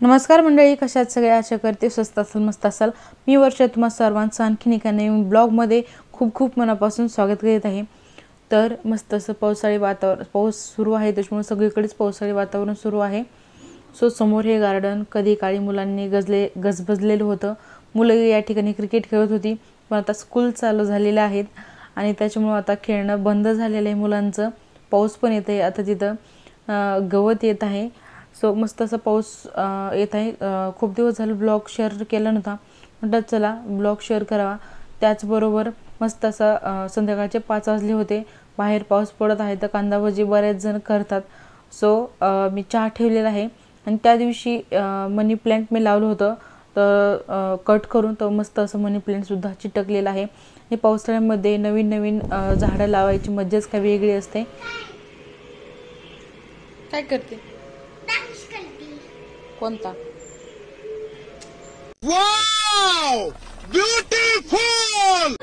नमस्कार मंडळी, कशात सगळे आशा करते स्वस्त असाल, मस्त असाल। मी वर्षा तुम्हा सर्वांचं आणखीन एका नवीन ब्लॉगमध्ये खूप खूप मनापासून स्वागत करीत आहे। तर मस्त असं पावसाळी वातावरण, पाऊस सुरू आहे त्याच्यामुळे सगळीकडेच पावसाळी वातावरण सुरू आहे। सो समोर हे गार्डन कधी काळी मुलांनी गजबजलेलं होतं। मुलं या ठिकाणी क्रिकेट खेळत होती, पण आता स्कूल चालू झालेले आहेत आणि त्याच्यामुळे आता खेळणं बंद झालेलं आहे मुलांचं। पाऊस पण येत आहे, आता तिथं गवत येत आहे। सो मस्त असा पाऊस येत आहे। खूप दिवस झाले ब्लॉग शेअर केला नव्हता, म्हटलं चला ब्लॉग शेअर करावा। त्याचबरोबर मस्त असा संध्याकाळचे 5 वाजले होते, बाहेर पाऊस पडत आहे, तर कांदा भजी बरेच जण करतात। सो मी चहा ठेवलेला आहे आणि त्या दिवशी मनी प्लांट मी लावलं होतं, तर कट करून तो मस्त असं मनी प्लांट सुद्धा चिटकलेला आहे। हे पावसाळ्यामध्ये नवीन नवीन झाडं लावायची मज्जाच काही वेगळी असते। काय करते? कोणता? Wow, beautiful.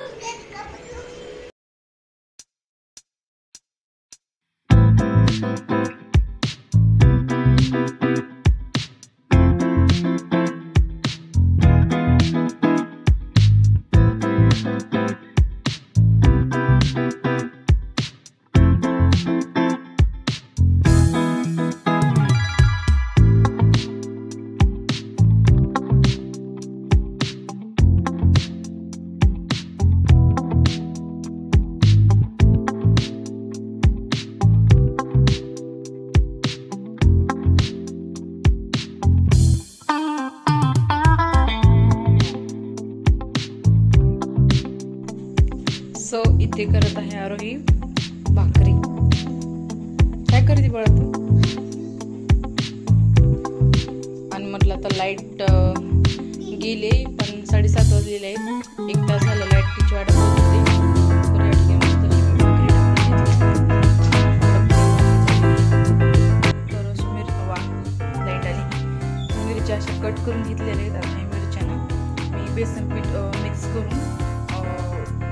सो इथे करत आहे आरोही भाकरी। काय करते बाळा तू? आणि म्हटलं आता लाईट गेले, पण 7:30 वाजलेले आहेत। 1 तास झाला लाईटची वाट बघत होते। लाईट आली। मिरच्या अशा कट करून घेतलेल्या आहेत। आता मिरच्यानं मी बेसन पीठ मिक्स करून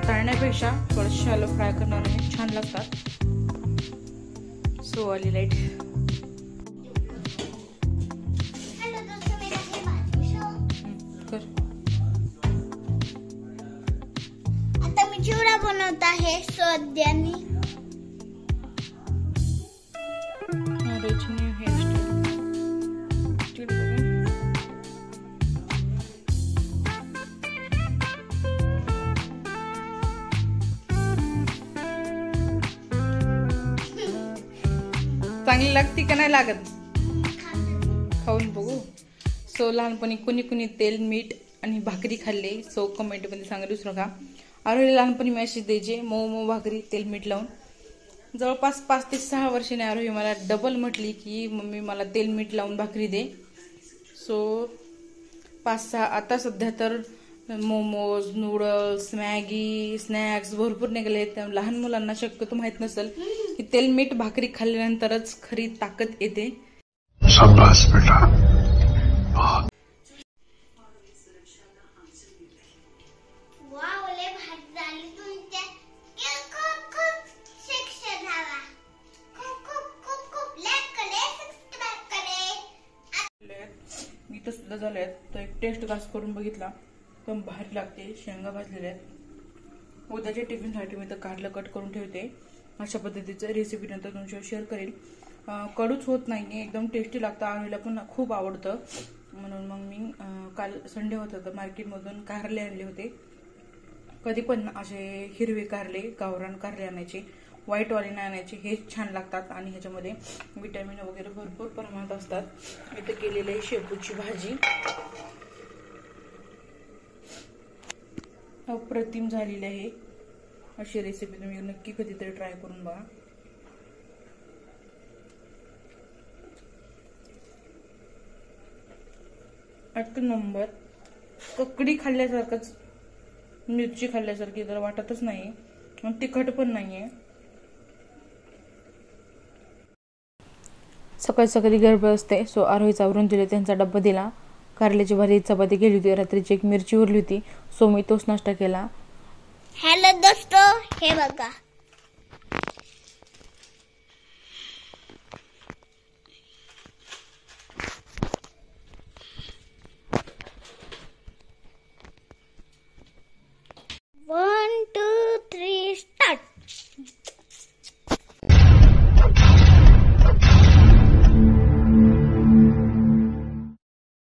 तळण्यापेक्षा थोडं शॅलो फ्राय करणार आहे, छान लागतात। सो आली लाईट। आता मी चिवडा बनवत आहे सोद्यानी। चांगली लागते का नाही लागत? खाऊन बघू। सो लहानपणी कुणी कुणी तेल मीठ आणि भाकरी खाल्ले, सो कमेंट मध्ये सांगा विसरू नका। आरोही लहानपणी मी अशी द्यायचे, मऊ मऊ भाकरी तेल मीठ लावून। जवळपास 5 ते 6 वर्षाने आरोही मला डबल म्हटली की मम्मी मला तेल मीठ लावून भाकरी दे। सो 5-6 आता सध्या तर मोमोज, नूडल्स, मॅगी, स्नॅक्स भरपूर निघाले आहेत। लहान मुलांना शक्यतो माहित नसेल की तेल मीठ भाकरी खाल्ल्यानंतरच खरी ताकद येते। शाबाश बेटा। वाव, लय भारी झाली तुमच्या। खूप शिक्षण हवा। खूप लाईक करे, सबस्क्राइब करे। मी तर सुद्धा झाले, तर एक टेस्ट घास करून बघितला, एकदम भारी लागते। शेंगा भाजलेल्या आहेत। उद्याच्या टिफिनसाठी मी तर कारलं कट करून ठेवते। अशा पद्धतीचं रेसिपी नंतर तुमच्यावर शेअर करेल। कडूच होत नाहीये, एकदम टेस्टी लागतं। आरोहीला पण खूप आवडतं, म्हणून मग मी काल संडे होता तर मार्केटमधून कारले आणले होते। कधी पण असे हिरवे कारले, गावरान कारले आणायचे, व्हाईटवाले नाही आणायचे, हे छान लागतात आणि ह्याच्यामध्ये विटॅमिन वगैरे भरपूर प्रमाणात असतात। इथे केलेली आहे शेपूची भाजी, अप्रतिम झालेली आहे। अशी रेसिपी तुम्ही नक्की कधीतरी ट्राय करून बघा। एक नंबर। ककडी खाल्ल्यासारखंच, मिरची खाल्ल्यासारखी तर वाटतच नाही आणि तिखट पण नाहीये। सकाळी सकाळी गडबड असते, सो आरोहीचा आवरून दिले, त्यांचा डब्बा दिला। कारल्याची भाजी चपाती केली होती, रात्रीची एक मिरची उरली होती, सो मी तोच नाश्ता केला। हेलो दोस्तों, हे बघा